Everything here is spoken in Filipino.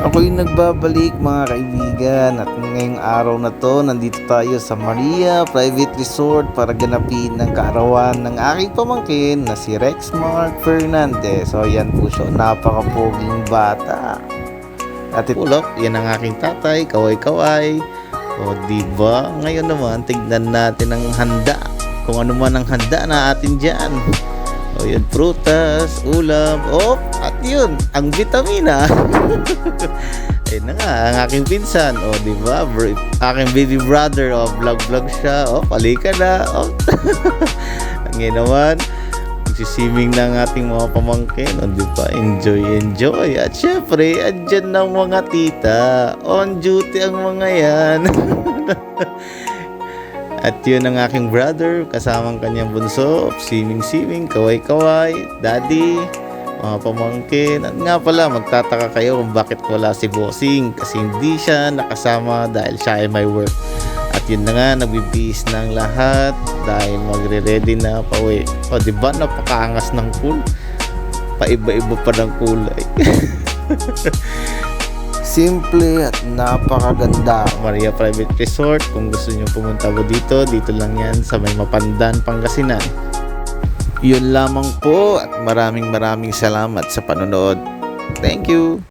Ako'y nagbabalik mga kaibigan at ngayong araw na to nandito tayo sa Maria Private Resort para ganapin ng kaarawan ng aking pamangkin na si Rexmark Fernandez. So yan po siya, napakapoging bata. At itulok, yan ang aking tatay, kaway-kaway. O diba, ngayon naman tignan natin ang handa. Kung ano man ang handa na atin dyan. O yun, prutas, ulam, at yun, ang vitamina. Ayun na nga, ang aking pinsan, diba, aking baby brother, vlog siya, palika na, Ngayon naman, magsisiming ng ating mga pamangkin, diba, enjoy. At syempre, andyan ng mga tita, on duty ang mga yan. At yun ang aking brother, kasamang kanyang bunso, swimming, kaway-kaway, daddy, mga pamangkin. At nga pala, magtataka kayo kung bakit wala si Bossing, kasi hindi siya nakasama dahil siya ay may work. At yun na nga, nagbibihis ng lahat dahil magre-ready na pauwi. Diba, napakaangas ng pool, paiba-iba pa ng kulay. Simple at napakaganda. Maria Private Resort. Kung gusto nyo pumunta po dito lang yan sa may Mapandan, Pangasinan. Yun lamang po at maraming salamat sa panonood. Thank you.